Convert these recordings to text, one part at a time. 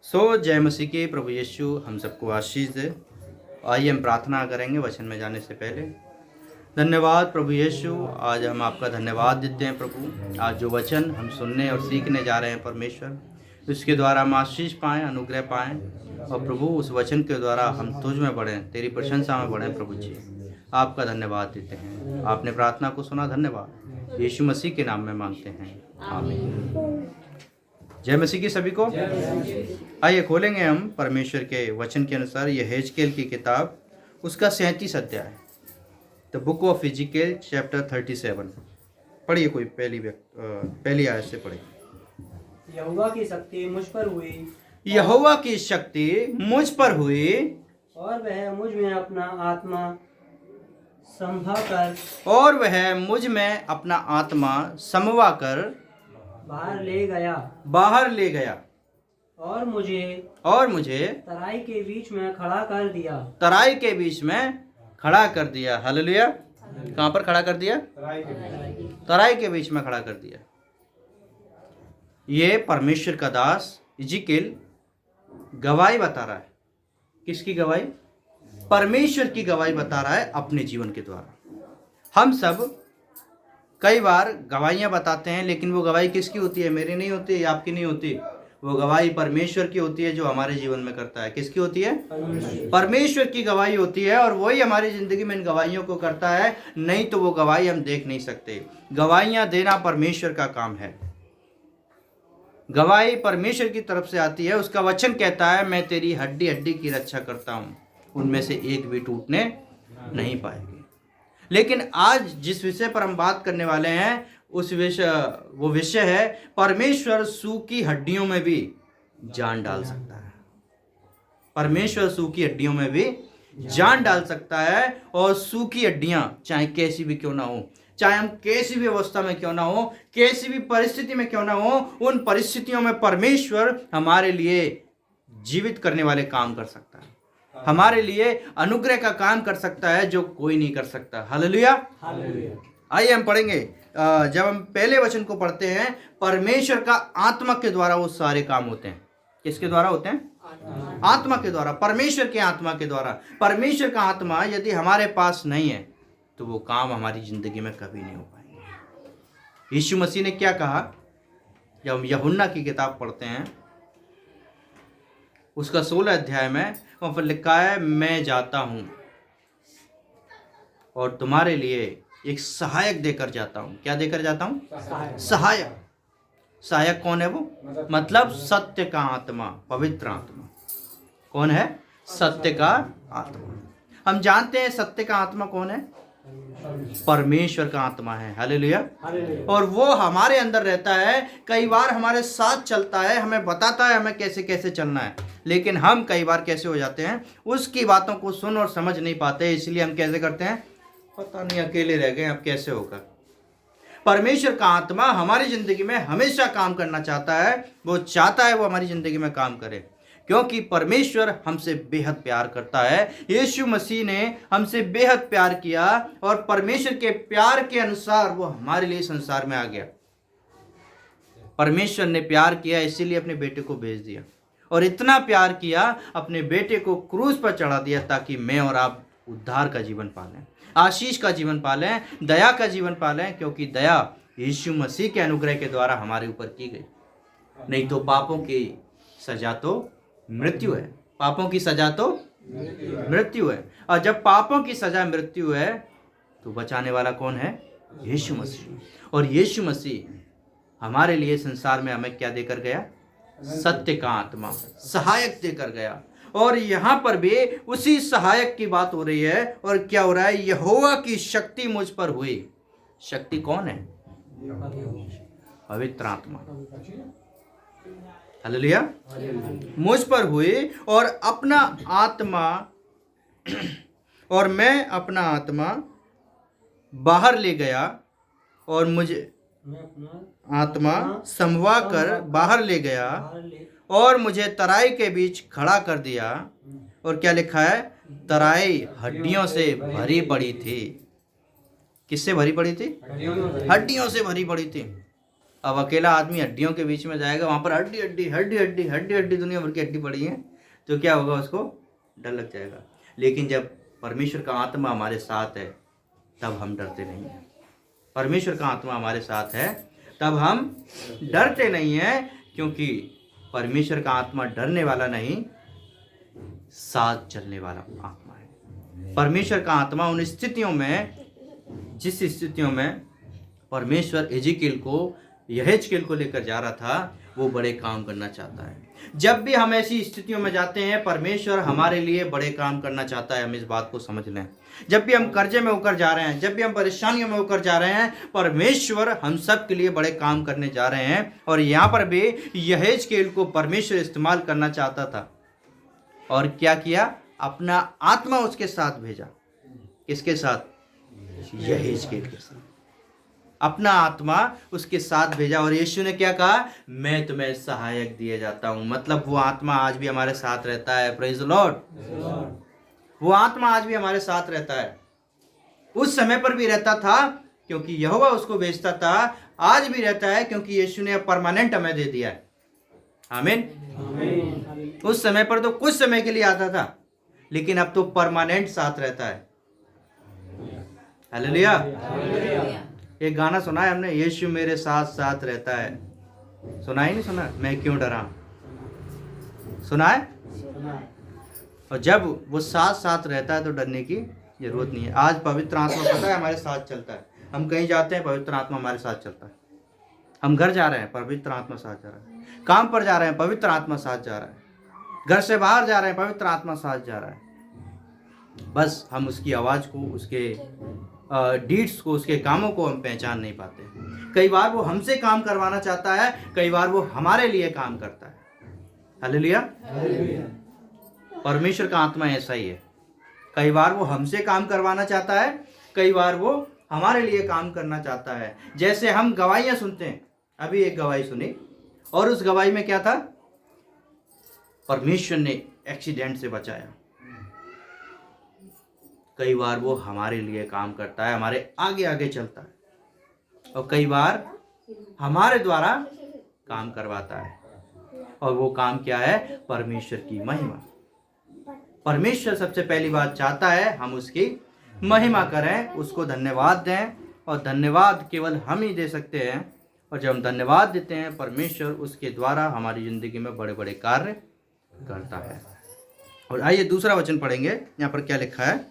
जय मसीह के प्रभु यीशु हम सबको आशीष दे। आइए हम प्रार्थना करेंगे वचन में जाने से पहले। धन्यवाद प्रभु यीशु, आज हम आपका धन्यवाद देते हैं प्रभु। आज जो वचन हम सुनने और सीखने जा रहे हैं परमेश्वर, उसके द्वारा हम आशीष पाएँ, अनुग्रह पाएँ और प्रभु उस वचन के द्वारा हम तुझ में बढ़ें, तेरी प्रशंसा में बढ़ें। प्रभु जी आपका धन्यवाद देते हैं। आपने प्रार्थना को सुना, धन्यवाद। यीशु मसीह के नाम में मांगते हैं, आमीन। जय मसीह की सभी को। आइए खोलेंगे हम परमेश्वर के वचन के अनुसार ये हेजकेल की किताब, उसका 37 अध्याय, द बुक ऑफ हिजकेल चैप्टर 37। पढ़िए, कोई पहली आयत से पढ़िए। यहोवा की शक्ति मुझ पर हुई, यहोवा की शक्ति मुझ पर हुई और वह मुझ में अपना आत्मा संभाकर समवा कर बाहर ले गया और मुझे तराई के बीच में खड़ा कर दिया। हालेलुया। कहाँ पर खड़ा कर दिया? तराई के बीच में खड़ा कर दिया। ये परमेश्वर का दास हिजकेल गवाही बता रहा है। किसकी गवाही? परमेश्वर की गवाही बता रहा है अपने जीवन के द्वारा। हम सब कई बार गवाहियां बताते हैं, लेकिन वो गवाही किसकी होती है? मेरी नहीं होती, आपकी नहीं होती। वो गवाही परमेश्वर की होती है, जो हमारे जीवन में करता है। किसकी होती है? परमेश्वर की गवाही होती है, और वही हमारी जिंदगी में इन गवाहियों को करता है। नहीं तो वो गवाही हम देख नहीं सकते। गवाहियां देना परमेश्वर का काम है। गवाही परमेश्वर की तरफ से आती है। उसका वचन कहता है, मैं तेरी हड्डी हड्डी की रक्षा करता हूँ, उनमें से एक भी टूटने नहीं पाएगी। लेकिन आज जिस विषय पर हम बात करने वाले हैं, वो विषय है, परमेश्वर सूखी हड्डियों में भी जान डाल सकता है। परमेश्वर सूखी हड्डियों में भी जान डाल सकता है। और सूखी हड्डियां चाहे कैसी भी क्यों ना हो, चाहे हम कैसी भी अवस्था में क्यों ना हो, कैसी भी परिस्थिति में क्यों ना हो, उन परिस्थितियों में परमेश्वर हमारे लिए जीवित करने वाले काम कर सकता है। हमारे लिए अनुग्रह का काम कर सकता है, जो कोई नहीं कर सकता। हालेलुया। आइए हम पढ़ेंगे। जब हम पहले वचन को पढ़ते हैं, परमेश्वर का आत्मा के द्वारा वो सारे काम होते हैं। किसके द्वारा होते हैं? आत्मा के द्वारा, परमेश्वर के आत्मा के द्वारा। परमेश्वर का आत्मा यदि हमारे पास नहीं है तो वो काम हमारी जिंदगी में कभी नहीं हो पाएंगे। यीशु मसीह ने क्या कहा? जब हम यूहन्ना की किताब पढ़ते हैं, उसका 16 अध्याय में वहाँ पर लिखा है, मैं जाता हूँ और तुम्हारे लिए एक सहायक देकर जाता हूँ। क्या देकर जाता हूँ? सहायक। सहायक कौन है वो? मतलब सत्य का आत्मा, पवित्र आत्मा। कौन है? सत्य का आत्मा। हम जानते हैं सत्य का आत्मा कौन है? परमेश्वर का आत्मा है। हालेलुया। और वो हमारे अंदर रहता है, कई बार हमारे साथ चलता है, हमें बताता है हमें कैसे कैसे चलना है। लेकिन हम कई बार कैसे हो जाते हैं, उसकी बातों को सुन और समझ नहीं पाते। इसलिए हम कैसे करते हैं, पता नहीं, अकेले रह गए, अब कैसे होगा। परमेश्वर का आत्मा हमारी जिंदगी में हमेशा काम करना चाहता है। वो चाहता है वो हमारी जिंदगी में काम करे, क्योंकि परमेश्वर हमसे बेहद प्यार करता है। यीशु मसीह ने हमसे बेहद प्यार किया, और परमेश्वर के प्यार के अनुसार वो हमारे लिए संसार में आ गया। परमेश्वर ने प्यार किया, इसीलिए अपने बेटे को भेज दिया। और इतना प्यार किया, अपने बेटे को क्रूस पर चढ़ा दिया, ताकि मैं और आप उद्धार का जीवन पालें, आशीष का जीवन पालें, दया का जीवन पालें। क्योंकि दया यीशु मसीह के अनुग्रह के द्वारा हमारे ऊपर की गई। नहीं तो पापों की सजा तो मृत्यु है। पापों की सजा तो मृत्यु है। और जब पापों की सजा मृत्यु है, तो बचाने वाला कौन है? यीशु मसीह। और यीशु मसीह हमारे लिए संसार में हमें क्या देकर गया? सत्य का आत्मा, सहायक देकर गया। और यहाँ पर भी उसी सहायक की बात हो रही है। और क्या हो रहा है? यहोवा की शक्ति मुझ पर हुई। शक्ति कौन है? पवित्र आत्मा। हालेलुया। मुझ पर हुई, और अपना आत्मा और मैं अपना आत्मा बाहर ले गया, और मुझे आत्मा समवा कर बाहर ले गया, और मुझे तराई के बीच खड़ा कर दिया। और क्या लिखा है? तराई हड्डियों से भरी पड़ी थी। किससे भरी पड़ी थी? हड्डियों से भरी पड़ी थी। अब अकेला आदमी हड्डियों के बीच में जाएगा, वहाँ पर हड्डी हड्डी हड्डी हड्डी हड्डी हड्डी दुनिया भर की हड्डी पड़ी है, तो क्या होगा, उसको डर लग जाएगा। लेकिन जब परमेश्वर का आत्मा हमारे साथ है तब हम डरते नहीं हैं। परमेश्वर का आत्मा हमारे साथ है तब हम डरते नहीं हैं, क्योंकि परमेश्वर का आत्मा डरने वाला नहीं, साथ चलने वाला आत्मा है। परमेश्वर का आत्मा उन स्थितियों में, जिस स्थितियों में परमेश्वर एजिकियल को, यहेजकेल को लेकर जा रहा था, वो बड़े काम करना चाहता है। जब भी हम ऐसी स्थितियों में जाते हैं, परमेश्वर हमारे लिए बड़े काम करना चाहता है, हम इस बात को समझ लें। जब भी हम कर्जे में होकर जा रहे हैं, जब भी हम परेशानियों में होकर जा रहे हैं, परमेश्वर हम सब के लिए बड़े काम करने जा रहे हैं। और यहाँ पर भी यहेजकेल को परमेश्वर इस्तेमाल करना चाहता था, और क्या किया, अपना आत्मा उसके साथ भेजा। किसके साथ? यहेजकेल के साथ अपना आत्मा उसके साथ भेजा। और यीशु ने क्या कहा, मैं तुम्हें सहायक दिए जाता हूं। मतलब वो आत्मा आज भी हमारे साथ रहता है। Praise the Lord. वो आत्मा आज भी हमारे साथ रहता है। उस समय पर भी रहता था क्योंकि यहोवा उसको भेजता था, आज भी रहता है क्योंकि यीशु ने परमानेंट हमें दे दिया है। आमीन। उस समय पर तो कुछ समय के लिए आता था, लेकिन अब तो परमानेंट साथ रहता है। हालेलुया। एक गाना सुना है हमने, यीशु मेरे साथ साथ रहता है। सुना ही नहीं सुना? मैं क्यों डरा? सुना है? और जब वो साथ साथ रहता है तो डरने की जरूरत नहीं है। आज पवित्र आत्मा पता है हमारे साथ चलता है। हम कहीं जाते हैं, पवित्र आत्मा हमारे साथ चलता है। हम घर जा रहे हैं, पवित्र आत्मा साथ जा रहा है। काम पर जा रहे हैं, पवित्र आत्मा साथ जा रहा है। घर से बाहर जा रहे हैं, पवित्र आत्मा साथ जा रहा है। बस हम उसकी आवाज़ को, उसके डीड्स को, उसके कामों को हम पहचान नहीं पाते। कई बार वो हमसे काम करवाना चाहता है, कई बार वो हमारे लिए काम करता है। हालेलुया। परमेश्वर का आत्मा ऐसा ही है। कई बार वो हमसे काम करवाना चाहता है, कई बार वो हमारे लिए काम करना चाहता है। जैसे हम गवाहियां सुनते हैं, अभी एक गवाही सुनी और उस गवाही में क्या था, परमेश्वर ने एक्सीडेंट से बचाया। कई बार वो हमारे लिए काम करता है, हमारे आगे आगे चलता है, और कई बार हमारे द्वारा काम करवाता है। और वो काम क्या है? परमेश्वर की महिमा। परमेश्वर सबसे पहली बात चाहता है हम उसकी महिमा करें, उसको धन्यवाद दें, और धन्यवाद केवल हम ही दे सकते हैं। और जब हम धन्यवाद देते हैं, परमेश्वर उसके द्वारा हमारी ज़िंदगी में बड़े बड़े कार्य करता है। और आइए दूसरा वचन पढ़ेंगे। यहाँ पर क्या लिखा है,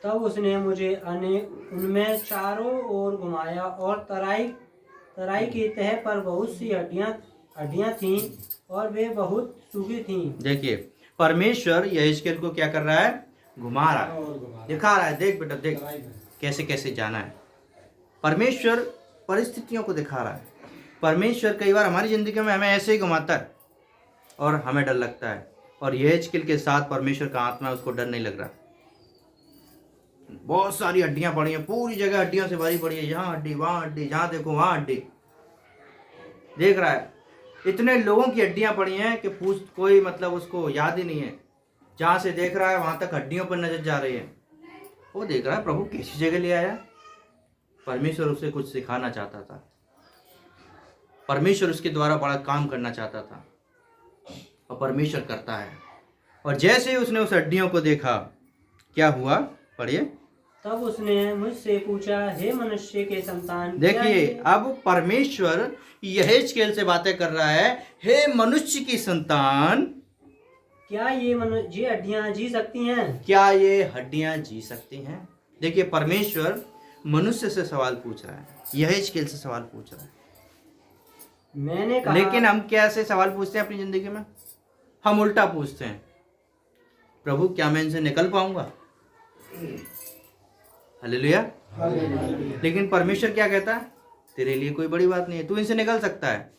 तब उसने मुझे उनमें चारों ओर घुमाया और तराई की तह पर बहुत सी हड्डियां थीं और वे बहुत सूखी थीं। देखिए परमेश्वर यहेजकेल को क्या कर रहा है? घुमा रहा है, दिखा रहा है, देख बेटा देख कैसे कैसे जाना है। परमेश्वर परिस्थितियों को दिखा रहा है। परमेश्वर कई बार हमारी ज़िंदगी में हमें ऐसे ही घुमाता है और हमें डर लगता है। और यहेजकेल के साथ परमेश्वर का आत्मा है, उसको डर नहीं लग रहा। बहुत सारी हड्डियां पड़ी हैं, पूरी जगह हड्डियों से भरी पड़ी है। यहाँ हड्डी, वहाँ हड्डी, जहाँ देखो वहाँ हड्डी। देख रहा है इतने लोगों की हड्डियां पड़ी हैं कि पूछ कोई मतलब उसको याद ही नहीं है। जहाँ से देख रहा है वहाँ तक हड्डियों पर नजर जा रही है। वो देख रहा है प्रभु कैसी जगह ले आया। परमेश्वर उसे कुछ सिखाना चाहता था। परमेश्वर उसके द्वारा बड़ा काम करना चाहता था, और परमेश्वर करता है। और जैसे ही उसने उस हड्डियों को देखा, क्या हुआ? पढ़िए। तब उसने मुझसे पूछा, हे मनुष्य के संतान। देखिए अब परमेश्वर यहेजकेल से बातें कर रहा है। हे मनुष्य की संतान, क्या ये हड्डियां जी सकती हैं? क्या ये हड्डियां जी सकती हैं? देखिए परमेश्वर मनुष्य से सवाल पूछ रहा है, यहेजकेल से सवाल पूछ रहा है। मैंने कहा, लेकिन हम कैसे सवाल पूछते हैं अपनी जिंदगी में? हम उल्टा पूछते हैं, प्रभु क्या मैं इनसे निकल पाऊंगा? हालेलुया। लेकिन परमेश्वर क्या कहता है? तेरे लिए कोई बड़ी बात नहीं है, तू इनसे निकल सकता है।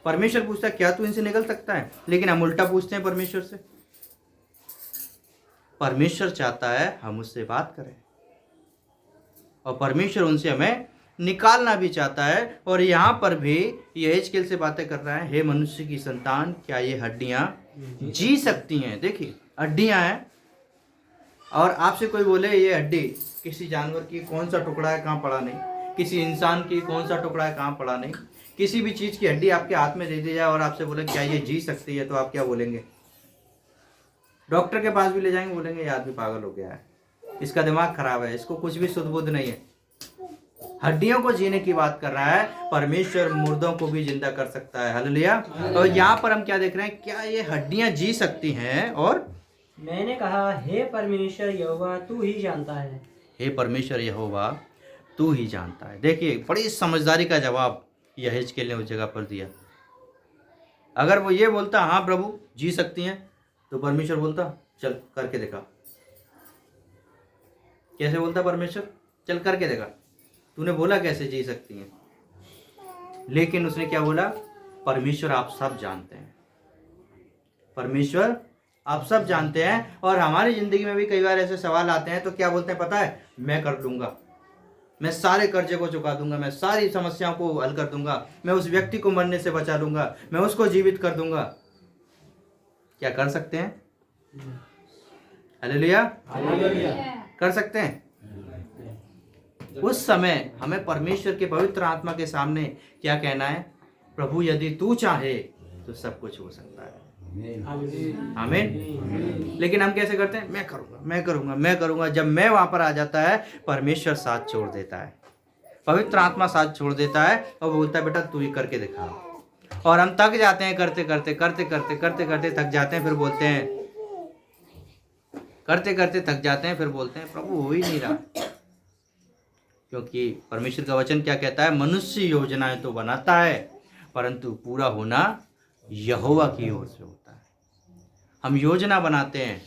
परमेश्वर पूछता है क्या तू इनसे निकल सकता है? लेकिन हम उल्टा पूछते हैं परमेश्वर से। परमेश्वर चाहता है हम उससे बात करें, और परमेश्वर उनसे हमें निकालना भी चाहता है। और यहाँ पर भी यहेजकेल से बातें कर रहा है, हे मनुष्य की संतान, क्या ये हड्डियां जी सकती हैं? देखिए हड्डियां हैं, और आपसे कोई बोले ये हड्डी किसी जानवर की कौन सा टुकड़ा है, कहाँ पड़ा नहीं, किसी इंसान की कौन सा टुकड़ा है कहाँ पड़ा नहीं। किसी भी चीज़ की हड्डी आपके हाथ में दे दी जाए और आपसे बोले क्या ये जी सकती है, तो आप क्या बोलेंगे? डॉक्टर के पास भी ले जाएंगे, बोलेंगे ये आदमी पागल हो गया है, इसका दिमाग खराब है, इसको कुछ भी सुध बुध नहीं है। हड्डियों को जीने की बात कर रहा है, परमेश्वर मुर्दों को भी जिंदा कर सकता है। हालेलुया। और यहाँ पर हम क्या देख रहे हैं, क्या ये हड्डियां जी सकती हैं? और मैंने कहा, हे परमेश्वर यहोवा, तू ही जानता है। हे परमेश्वर यहोवा, तू ही जानता है। देखिए, बड़ी समझदारी का जवाब यहेजकेल ने उस जगह पर दिया। अगर वो ये बोलता हाँ प्रभु जी सकती हैं, तो परमेश्वर बोलता चल करके दिखा। कैसे बोलता परमेश्वर? चल करके दिखा, तूने बोला कैसे जी सकती हैं? लेकिन उसने क्या बोला? परमेश्वर आप सब जानते हैं, परमेश्वर आप सब जानते हैं। और हमारी जिंदगी में भी कई बार ऐसे सवाल आते हैं, तो क्या बोलते हैं पता है? मैं कर लूंगा, मैं सारे कर्जे को चुका दूंगा, मैं सारी समस्याओं को हल कर दूंगा, मैं उस व्यक्ति को मरने से बचा लूंगा, मैं उसको जीवित कर दूंगा। क्या कर सकते हैं? हालेलुया। कर सकते हैं? उस समय हमें परमेश्वर के पवित्र आत्मा के सामने क्या कहना है? प्रभु यदि तू चाहे तो सब कुछ हो सकता है। आमीन। लेकिन हम कैसे करते हैं? मैं करूंगा, मैं करूंगा, मैं करूंगा। जब मैं वहां पर आ जाता है, परमेश्वर साथ छोड़ देता है, पवित्र आत्मा साथ छोड़ देता है और बोलता है बेटा तू ही करके दिखा। और हम थक जाते हैं, करते करते करते करते करते करते थक जाते हैं, फिर बोलते हैं, करते करते थक जाते हैं, फिर बोलते हैं प्रभु हो ही नहीं रहा। क्योंकि परमेश्वर का वचन क्या कहता है? मनुष्य योजनाएं तो बनाता है, परंतु पूरा होना यहोवा की ओर से होता है। हम योजना बनाते हैं,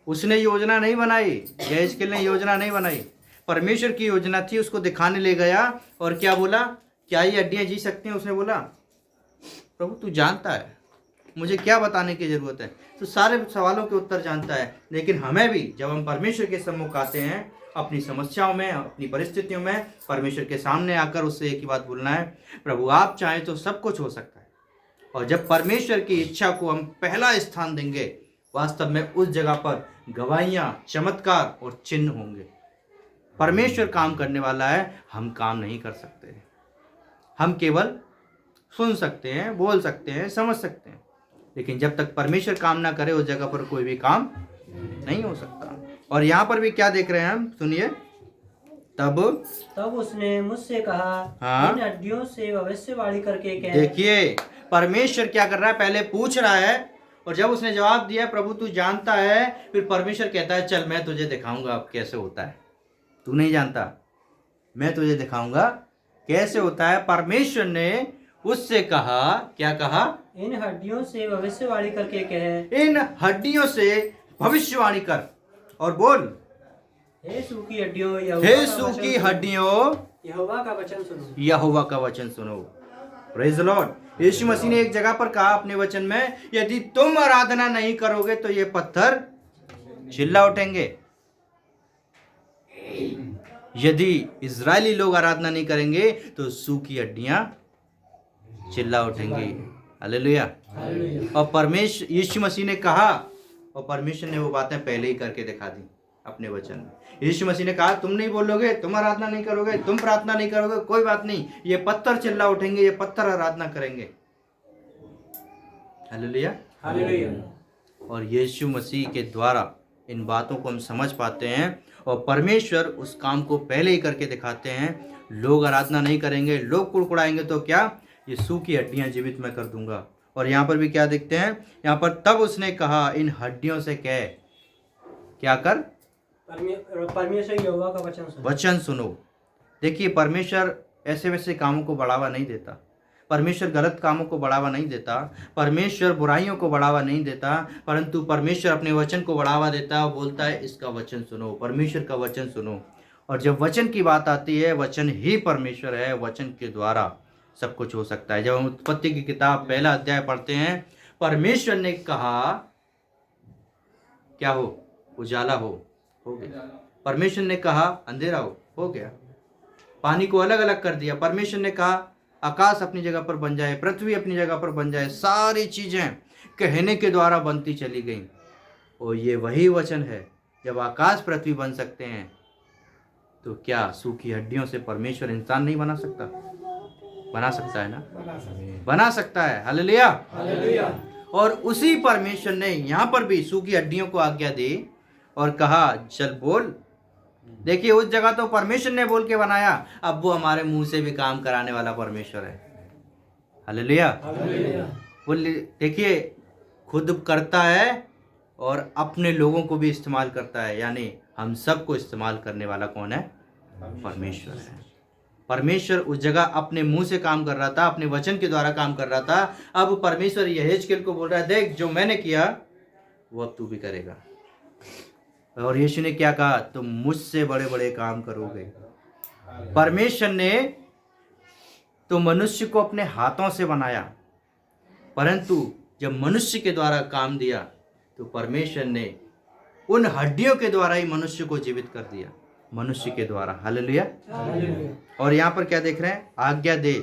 उसने योजना नहीं बनाई, यहेजकेल ने योजना नहीं बनाई, परमेश्वर की योजना थी। उसको दिखाने ले गया और क्या बोला? क्या ये हड्डियां जी सकती हैं? उसने बोला प्रभु तू जानता है, मुझे क्या बताने की जरूरत है, तो सारे सवालों के उत्तर जानता है। लेकिन हमें भी जब हम परमेश्वर के सम्मुख आते हैं, अपनी समस्याओं में, अपनी परिस्थितियों में, परमेश्वर के सामने आकर उससे एक ही बात बोलना है, प्रभु आप चाहें तो सब कुछ हो सकता है। और जब परमेश्वर की इच्छा को हम पहला स्थान देंगे, वास्तव में उस जगह पर गवाहियां, चमत्कार और चिन्ह होंगे। परमेश्वर काम करने वाला है, हम काम नहीं कर सकते। हम केवल सुन सकते हैं, बोल सकते हैं, समझ सकते हैं, लेकिन जब तक परमेश्वर काम ना करे उस जगह पर कोई भी काम नहीं हो सकता। और यहाँ पर भी क्या देख रहे हैं हम? सुनिए, तब उसने मुझसे कहा, हाँ? इन हड्डियों से भविष्यवाणी करके कह। देखिए परमेश्वर क्या कर रहा है? पहले पूछ रहा है, और जब उसने जवाब दिया प्रभु तू जानता है, फिर परमेश्वर कहता है चल मैं तुझे दिखाऊंगा अब कैसे होता है। तू नहीं जानता, मैं तुझे दिखाऊंगा कैसे होता है। परमेश्वर ने उससे कहा, क्या कहा? इन हड्डियों से भविष्यवाणी करके कह। इन हड्डियों से भविष्यवाणी कर और बोल, हे सूखी हड्डियों, हे सूखी हड्डियों, यहोवा का वचन सुनो। यहोवा का वचन सुनो। Praise the Lord. यीशु मसीह ने एक जगह पर कहा अपने वचन में, यदि तुम आराधना नहीं करोगे तो ये पत्थर चिल्ला उठेंगे। यदि इजरायली लोग आराधना नहीं करेंगे तो सूखी हड्डियां चिल्ला उठेंगी। हालेलुया। और परमेश्वर यीशु मसीह ने कहा, और परमेश्वर ने वो बातें पहले ही करके दिखा दी अपने वचन में। यीशु मसीह ने कहा तुम नहीं बोलोगे, तुम आराधना नहीं करोगे, तुम प्रार्थना नहीं करोगे, कोई बात नहीं, ये पत्थर चिल्ला उठेंगे, ये पत्थर आराधना करेंगे। Hallelujah, hallelujah. और यीशु मसीह के द्वारा इन बातों को हम समझ पाते हैं, और परमेश्वर उस काम को पहले ही करके दिखाते हैं। लोग आराधना नहीं करेंगे, लोग कुड़कुड़ाएंगे, तो क्या? ये सूखी हड्डियां जीवित मैं कर दूंगा। और यहाँ पर भी क्या देखते हैं? यहाँ पर तब उसने कहा इन हड्डियों से कह, क्या कर? परमेश्वर यहोवा का वचन सुनो। देखिए परमेश्वर ऐसे वैसे कामों को बढ़ावा नहीं देता, परमेश्वर गलत कामों को बढ़ावा नहीं देता, परमेश्वर बुराइयों को बढ़ावा नहीं देता, परंतु परमेश्वर अपने वचन को बढ़ावा देता है और बोलता है इसका वचन सुनो, परमेश्वर का वचन सुनो। और जब वचन की बात आती है, वचन ही परमेश्वर है, वचन के द्वारा सब कुछ हो सकता है। जब हम उत्पत्ति की किताब पहला अध्याय पढ़ते हैं, परमेश्वर ने कहा क्या हो? उजाला हो गया। परमेश्वर ने कहा अंधेरा हो गया। पानी को अलग अलग कर दिया। परमेश्वर ने कहा आकाश अपनी जगह पर बन जाए, पृथ्वी अपनी जगह पर बन जाए। सारी चीजें कहने के द्वारा बनती चली गई। और ये वही वचन है, जब आकाश पृथ्वी बन सकते हैं तो क्या सूखी हड्डियों से परमेश्वर इंसान नहीं बना सकता? बना सकता है ना, बना सकता है। हालेलुया। और उसी परमेश्वर ने यहाँ पर भी सूखी हड्डियों को आज्ञा दी और कहा चल बोल। देखिए उस जगह तो परमेश्वर ने बोल के बनाया, अब वो हमारे मुंह से भी काम कराने वाला परमेश्वर है। हालेलुया। बोल देखिए, खुद करता है और अपने लोगों को भी इस्तेमाल करता है, यानी हम सबको इस्तेमाल करने वाला कौन है? परमेश्वर है। परमेश्वर उस जगह अपने मुंह से काम कर रहा था, अपने वचन के द्वारा काम कर रहा था। अब परमेश्वर यहेजकेल को बोल रहा है, देख जो मैंने किया वो अब तू भी करेगा। और यीशु ने क्या कहा? तुम मुझसे बड़े बड़े काम करोगे। परमेश्वर ने तो मनुष्य को अपने हाथों से बनाया, परंतु जब मनुष्य के द्वारा काम दिया तो परमेश्वर ने उन हड्डियों के द्वारा ही मनुष्य को जीवित कर दिया, मनुष्य के द्वारा। हालेलुया। और यहाँ पर क्या देख रहे हैं? आज्ञा दे,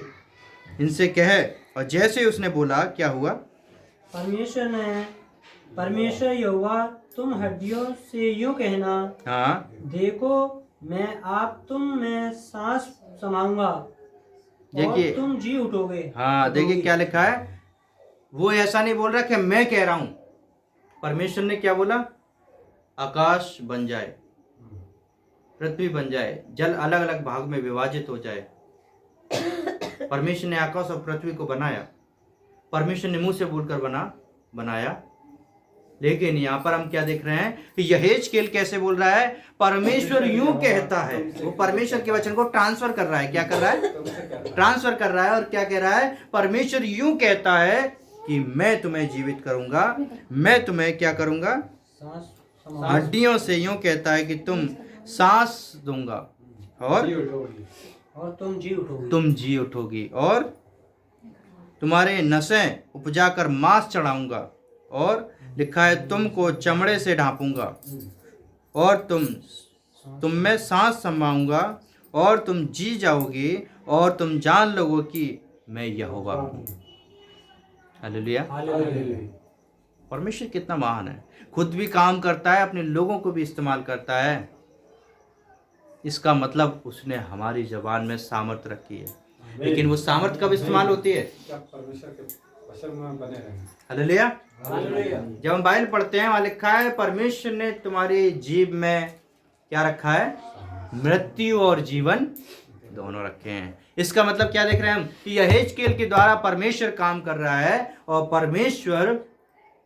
इनसे कहे। और जैसे उसने बोला क्या हुआ? परमेश्वर यहोवा तुम हड्डियों से यूं कहना, हाँ देखो मैं आप तुम में सांस समाऊंगा और देखिए, तुम जी उठोगे। हाँ देखिए क्या लिखा है। वो ऐसा नहीं बोल रहा कि मैं कह रहा हूं। परमेश्वर ने क्या बोला? आकाश बन जाए, पृथ्वी बन जाए, जल अलग अलग भाग में विभाजित हो जाए। परमेश्वर ने आकाश और पृथ्वी को बनाया, परमेश्वर ने मुंह से बोलकर बनाया। लेकिन यहाँ पर हम क्या देख रहे हैं कि यहेजकेल कैसे बोल रहा है? परमेश्वर यूं कहता है। वो परमेश्वर के वचन को ट्रांसफर कर रहा है। क्या कर रहा है? ट्रांसफर कर रहा है। और क्या कह रहा है? परमेश्वर यूं कहता है कि मैं तुम्हें जीवित करूंगा, मैं तुम्हें क्या करूंगा? हड्डियों से यूं कहता है कि तुम सांस दूंगा और तुम जी उठोगी और तुम्हारे नसें उपजा कर मांस चढ़ाऊंगा। और लिखा है तुमको चमड़े से ढांपूंगा और तुम में सांस समाऊंगा और तुम जी जाओगी और तुम जान लोगे कि मैं यहोवा हूं। हालेलुया। परमेश्वर कितना महान है, खुद भी काम करता है, अपने लोगों को भी इस्तेमाल करता है। इसका मतलब उसने हमारी जबान में सामर्थ रखी है, लेकिन वो सामर्थ कब इस्तेमाल होती है? हालेलुया। जब हम बाइबल पढ़ते हैं वहां लिखा है परमेश्वर ने तुम्हारी जीभ में क्या रखा है? मृत्यु और जीवन दोनों रखे हैं। इसका मतलब क्या देख रहे हैं हम कि यहेजकेल के द्वारा परमेश्वर काम कर रहा है और परमेश्वर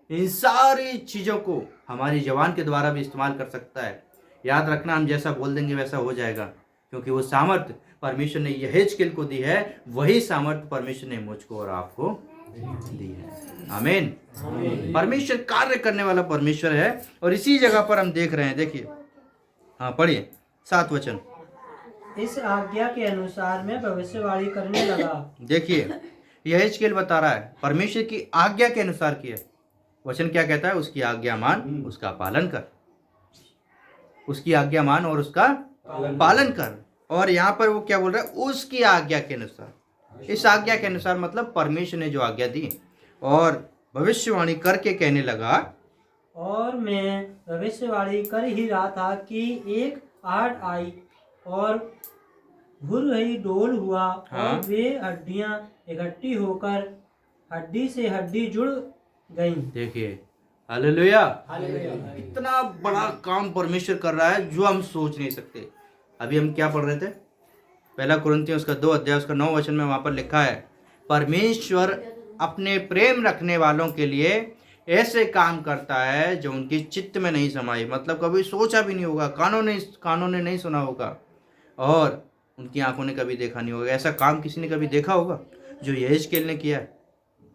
इन सारी चीजों को हमारी जबान के द्वारा भी इस्तेमाल कर सकता है। याद रखना, हम जैसा बोल देंगे वैसा हो जाएगा, क्योंकि वो सामर्थ परमेश्वर ने यहेजकेल को दी है, वही सामर्थ परमेश्वर ने मुझको और आपको दी है। आमीन। परमेश्वर कार्य करने वाला परमेश्वर है। और इसी जगह पर हम देख रहे हैं, देखिए, हाँ पढ़िए 7 वचन। इस आज्ञा के अनुसार मैं भविष्यवाणी करने लगा। देखिए यहेजकेल बता रहा है परमेश्वर की आज्ञा के अनुसार किया। वचन क्या कहता है? उसकी आज्ञा मान, उसका पालन कर। उसकी आज्ञा मान और उसका पालन कर। और यहाँ पर वो क्या बोल रहा है? उसकी आज्ञा के अनुसार। इस आज्ञा के अनुसार मतलब परमेश्वर ने जो आज्ञा दी। और भविष्यवाणी करके कहने लगा, और मैं भविष्यवाणी कर ही रहा था कि एक आहट आई और भूर रही डोल हुआ। हाँ? और वे हड्डियां इकट्ठी होकर हड्डी से हड्डी जुड़ गईं। देखिए, हालेलुया। इतना बड़ा काम परमेश्वर कर रहा है जो हम सोच नहीं सकते। अभी हम क्या पढ़ रहे थे? 1 कुरिन्थियों उसका 2 अध्याय उसका 9 वचन में वहां पर लिखा है परमेश्वर अपने प्रेम रखने वालों के लिए ऐसे काम करता है जो उनकी चित्त में नहीं समाई, मतलब कभी सोचा भी नहीं होगा, कानों ने नहीं सुना होगा और उनकी आंखों ने कभी देखा नहीं होगा। ऐसा काम किसी ने कभी देखा होगा जो यहेजकेल ने किया है?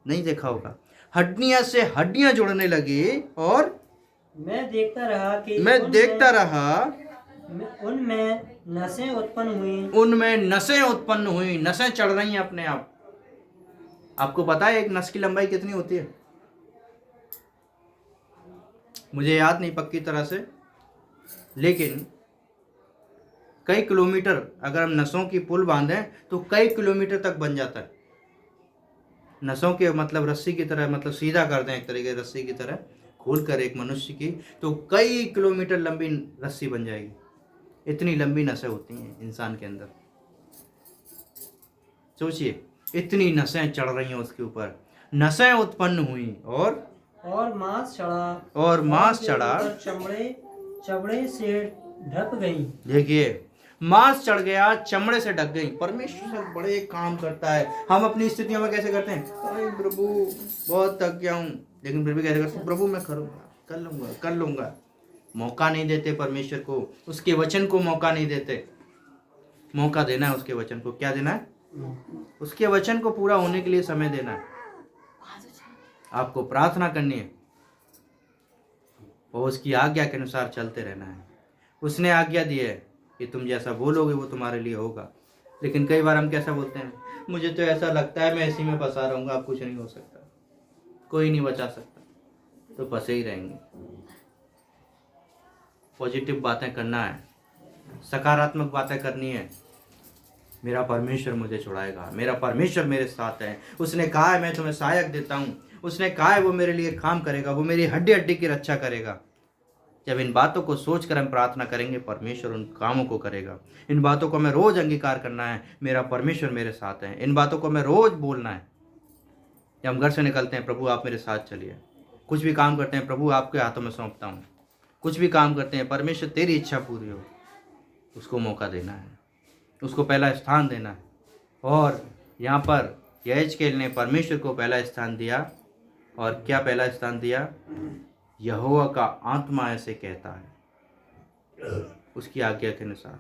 नहीं देखा होगा। हड्डियां से हड्डियां जुड़ने लगी और मैं देखता रहा उनमें नसें उत्पन्न हुई। नसें चढ़ रही हैं अपने आप। आपको पता है एक नस की लंबाई कितनी होती है? मुझे याद नहीं पक्की तरह से, लेकिन कई किलोमीटर अगर हम नसों की पुल बांधें तो कई किलोमीटर तक बन जाता है। नसों के मतलब रस्सी की तरह, मतलब सीधा कर दें एक तरीके से रस्सी की तरह खोल कर एक मनुष्य की, तो कई किलोमीटर लंबी रस्सी बन जाएगी। इतनी लंबी नसें होती हैं इंसान के अंदर। सोचिए, इतनी नसें चढ़ रही हैं उसके ऊपर, नसें उत्पन्न हुई और मांस चढ़ा और मांस वे चढ़ा। ऊपर चमड़े से ढक गई। देखिए, मांस चढ़ गया, चमड़े से ढक गई। परमेश्वर बड़े काम करता है। हम अपनी स्थितियों में कैसे करते हैं, अरे प्रभु बहुत थक गया हूँ, लेकिन फिर भी कैसे करते हैं, प्रभु मैं करूँगा, कर लूँगा। मौका नहीं देते परमेश्वर को, उसके वचन को मौका नहीं देते। मौका देना है उसके वचन को। क्या देना है? उसके वचन को पूरा होने के लिए समय देना है। आपको प्रार्थना करनी है और उसकी आज्ञा के अनुसार चलते रहना है। उसने आज्ञा दी है कि तुम जैसा बोलोगे वो तुम्हारे लिए होगा। लेकिन कई बार हम कैसा बोलते हैं, मुझे तो ऐसा लगता है मैं इसी में फंसा रहूँगा, अब कुछ नहीं हो सकता, कोई नहीं बचा सकता। तो फंसे ही रहेंगे। पॉजिटिव बातें करना है, सकारात्मक बातें करनी है। मेरा परमेश्वर मुझे छुड़ाएगा, मेरा परमेश्वर मेरे साथ है, उसने कहा है मैं तुम्हें सहायक देता हूँ, उसने कहा है वो मेरे लिए काम करेगा, वो मेरी हड्डी हड्डी की रक्षा करेगा। जब इन बातों को सोचकर हम प्रार्थना करेंगे, परमेश्वर उन कामों को करेगा। इन बातों को हमें रोज अंगीकार करना है, मेरा परमेश्वर मेरे साथ है। इन बातों को हमें रोज बोलना है। जब हम घर से निकलते हैं, प्रभु आप मेरे साथ चलिए। कुछ भी काम करते हैं, प्रभु आपके हाथों में सौंपता हूँ। कुछ भी काम करते हैं, परमेश्वर तेरी इच्छा पूरी हो, उसको मौका देना है, उसको पहला स्थान देना है। और यहाँ पर यहेजकेल ने परमेश्वर को पहला स्थान दिया। और क्या पहला स्थान दिया? यहोवा का आत्मा ऐसे कहता है, उसकी आज्ञा के अनुसार।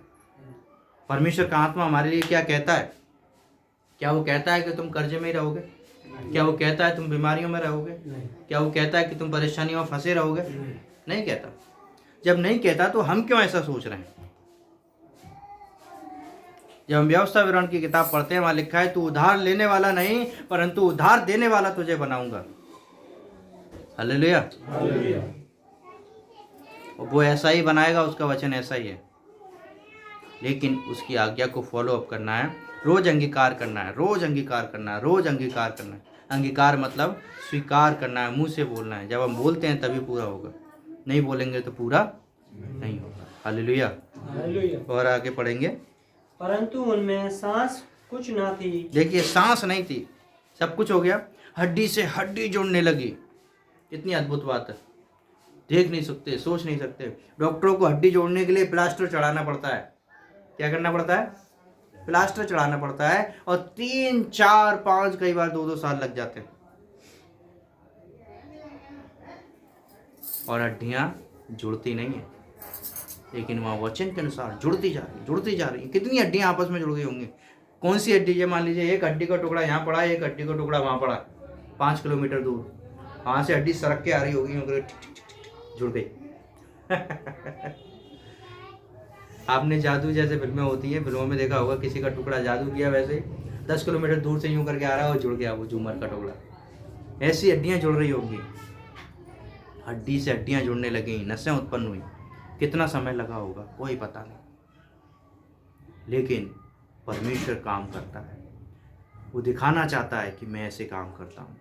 परमेश्वर का आत्मा हमारे लिए क्या कहता है? क्या वो कहता है कि तुम कर्जे में ही रहोगे? क्या वो कहता है तुम बीमारियों में रहोगे? क्या वो कहता है कि तुम परेशानियों में फंसे रहोगे? नहीं कहता। जब नहीं कहता तो हम क्यों ऐसा सोच रहे हैं? जब हम व्यवस्था विवरण की किताब पढ़ते हैं, वहां लिखा है तू उधार लेने वाला नहीं परंतु उधार देने वाला तुझे बनाऊंगा। हालेलुया। वो ऐसा ही बनाएगा, उसका वचन ऐसा ही है। लेकिन उसकी आज्ञा को फॉलो अप करना है, रोज अंगीकार करना है, रोज अंगीकार करना है, रोज अंगीकार करना है। अंगीकार मतलब स्वीकार करना है, मुंह से बोलना है। जब हम बोलते हैं तभी पूरा होगा, नहीं बोलेंगे तो पूरा नहीं होगा। हालेलुया। और आगे पढ़ेंगे। परंतु उनमें सांस कुछ ना थी। देखिए, सांस नहीं थी, सब कुछ हो गया, हड्डी से हड्डी जुड़ने लगी। कितनी अद्भुत बात है। देख नहीं सकते, सोच नहीं सकते। डॉक्टरों को हड्डी जोड़ने के लिए प्लास्टर चढ़ाना पड़ता है। क्या करना पड़ता है? प्लास्टर चढ़ाना पड़ता है। और 3, 4, 5 कई बार 2-2 साल लग जाते हैं। और हड्डियां जुड़ती नहीं है, लेकिन वहाँ वचन के अनुसार जुड़ती जा रही है। कितनी हड्डियां आपस में जुड़ गई होंगी? कौन सी हड्डी? ये मान लीजिए एक हड्डी का टुकड़ा यहाँ पड़ा, एक हड्डी का टुकड़ा वहाँ पड़ा, 5 किलोमीटर दूर। वहाँ से हड्डी सरक के आ रही होगी, जुड़ गई। आपने जादू जैसे फिल्में होती हैं, फिल्मों में देखा होगा, किसी का टुकड़ा जादू किया, वैसे 10 किलोमीटर दूर से यूं करके आ रहा है और जुड़ गया वो झूमर का टुकड़ा। ऐसी हड्डियां जुड़ रही होंगी। हड्डी से हड्डियां जुड़ने लगी, नसें उत्पन्न हुई। कितना समय लगा होगा कोई पता नहीं, लेकिन परमेश्वर काम करता है। वो दिखाना चाहता है कि मैं ऐसे काम करता हूँ।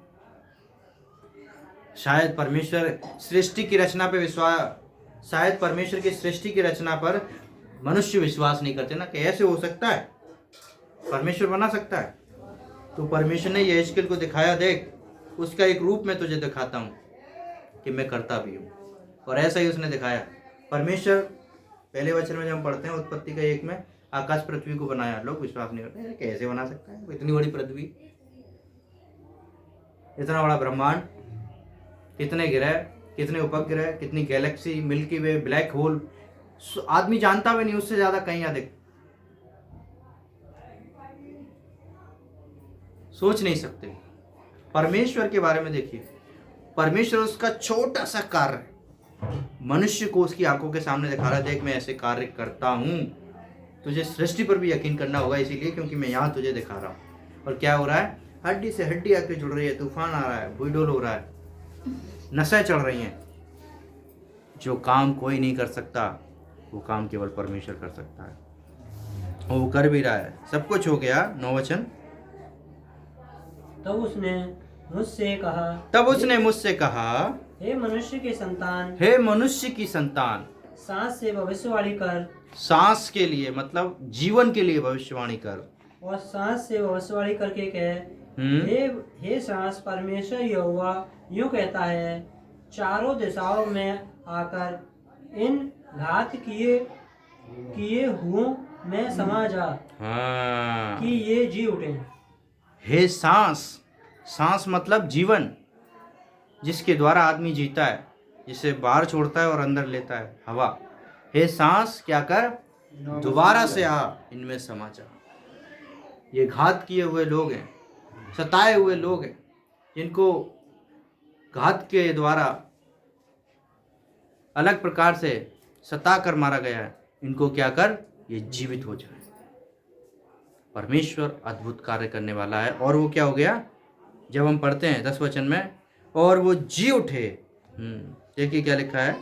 शायद परमेश्वर सृष्टि की रचना पे शायद परमेश्वर की सृष्टि की रचना पर मनुष्य विश्वास नहीं करते ना, कि ऐसे हो सकता है, परमेश्वर बना सकता है। तो परमेश्वर ने यहेजकेल को दिखाया, देख उसका एक रूप मैं तुझे दिखाता हूँ कि मैं करता भी हूँ। और ऐसा ही उसने दिखाया। परमेश्वर पहले वचन में जब हम पढ़ते हैं उत्पत्ति का 1 में, आकाश पृथ्वी को बनाया। लोग विश्वास नहीं करते, कैसे बना सकता है इतनी बड़ी पृथ्वी, इतना बड़ा ब्रह्मांड, कितने ग्रह, कितने उपग्रह, कितनी गैलेक्सी, मिल्की वे, ब्लैक होल, आदमी जानता भी नहीं, उससे ज्यादा कहीं अधिक। सोच नहीं सकते। परमेश्वर के बारे में देखिए, परमेश्वर उसका छोटा सा कार्य मनुष्य को उसकी आंखों के सामने दिखा रहा है, देख मैं ऐसे कार्य करता हूं। तुझे सृष्टि पर भी यकीन करना होगा, इसीलिए क्योंकि मैं यहां तुझे दिखा रहा हूं। और क्या हो रहा है? हड्डी से हड्डी आके जुड़ रही है, तूफान आ रहा है, भूडोल हो रहा है, नसें चढ़ रही हैं। जो काम कोई नहीं कर सकता, वो काम केवल परमेश्वर कर सकता है, और वो कर भी रहा है। सब कुछ हो गया। 9 वचन। तब उसने मुझसे कहा, हे मनुष्य की संतान, हे सांस से भविष्यवाणी कर, सांस के लिए मतलब जीवन के लिए भविष्यवाणी कर। और सांस से भविष्यवाणी करके कह, हम्म। हे सांस, परमेश्वर यहोवा यूं कहता है, चारों दिशाओं में आकर इन घात किए हुओं में समा जा, हाँ। कि ये जी उठे। हे सांस, सांस मतलब जीवन, जिसके द्वारा आदमी जीता है, जिसे बाहर छोड़ता है और अंदर लेता है, हवा। हे सांस क्या कर, दोबारा से आ, इनमें समा जा। ये घात किए हुए लोग हैं, सताए हुए लोग हैं, जिनको घात के द्वारा अलग प्रकार से सता कर मारा गया है, इनको क्या कर, ये जीवित हो जाए। परमेश्वर अद्भुत कार्य करने वाला है। और वो क्या हो गया, जब हम पढ़ते हैं 10 वचन में, और वो जी उठे। देखिए क्या लिखा है,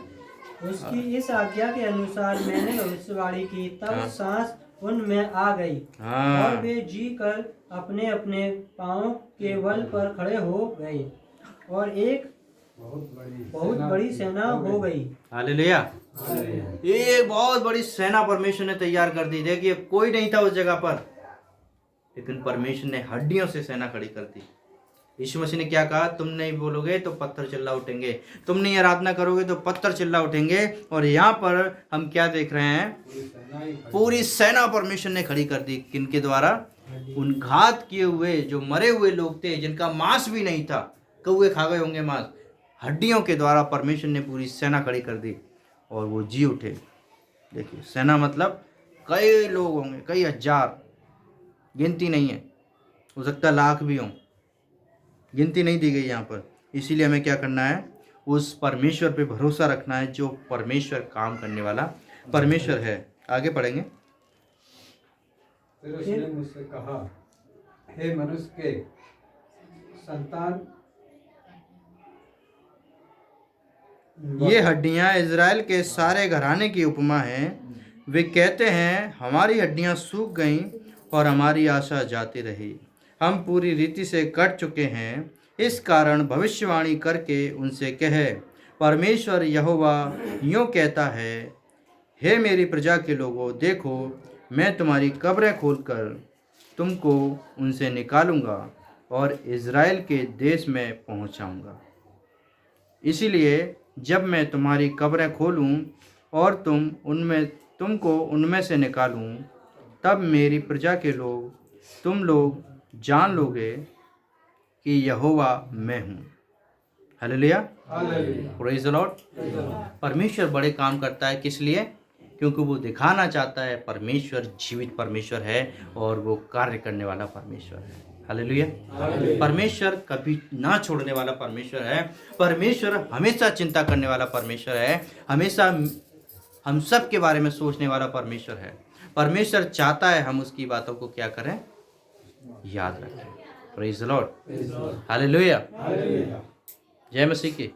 उसकी इस आज्ञा के अनुसार मैंने भविष्यवाणी की, तब सांस उनमें आ गई, और वे जी कर अपने अपने पांवों के बल पर खड़े हो गए, और एक बहुत बड़ी सेना हो गई। हालेलुया। एक बहुत बड़ी सेना परमेश्वर ने तैयार कर दी। देखिए कोई नहीं था उस जगह पर, लेकिन परमेश्वर ने हड्डियों से सेना खड़ी कर दी। यीशु मसीह ने क्या कहा, तुम नहीं बोलोगे तो पत्थर चिल्ला उठेंगे, तुम नहीं आराधना करोगे तो पत्थर चिल्ला उठेंगे। और यहाँ पर हम क्या देख रहे हैं, पूरी सेना परमेश्वर ने खड़ी कर दी। किनके द्वारा, उन घात किए हुए जो मरे हुए लोग थे, जिनका मांस भी नहीं था, कौवे खा गए होंगे मांस, हड्डियों के द्वारा परमेश्वर ने पूरी सेना खड़ी कर दी और वो जी उठे। देखिए सेना मतलब कई लोग होंगे, कई हजार, गिनती नहीं है, हो सकता लाख भी हों, गिनती नहीं दी गई यहाँ पर। इसीलिए हमें क्या करना है, उस परमेश्वर पे भरोसा रखना है, जो परमेश्वर काम करने वाला परमेश्वर है। आगे पढ़ेंगे। फिर उसने मुझसे कहा, हे मनुष्य के संतान, ये हड्डियां इज़राइल के सारे घराने की उपमा हैं। वे कहते हैं, हमारी हड्डियां सूख गईं और हमारी आशा जाती रही, हम पूरी रीति से कट चुके हैं। इस कारण भविष्यवाणी करके उनसे कहे, परमेश्वर यहोवा यूं कहता है, हे मेरी प्रजा के लोगों, देखो मैं तुम्हारी कब्रें खोलकर तुमको उनसे निकालूंगा और इज़राइल के देश में पहुंचाऊंगा। इसीलिए जब मैं तुम्हारी कब्रें खोलूं और तुमको उनमें से निकालूं, तब मेरी प्रजा के लोग, तुम लोग जान लोगे कि यहोवा मैं हूँ। Hallelujah, praise the Lord. परमेश्वर बड़े काम करता है, किस लिए? क्योंकि वो दिखाना चाहता है परमेश्वर जीवित परमेश्वर है और वो कार्य करने वाला परमेश्वर है। हालेलुया। परमेश्वर कभी ना छोड़ने वाला परमेश्वर है। परमेश्वर हमेशा चिंता करने वाला परमेश्वर है, हमेशा हम सब के बारे में सोचने वाला परमेश्वर है। परमेश्वर चाहता है हम उसकी बातों को क्या करें, याद रखें। प्रेज़ द लॉर्ड, हालेलुया, जय मसीह की।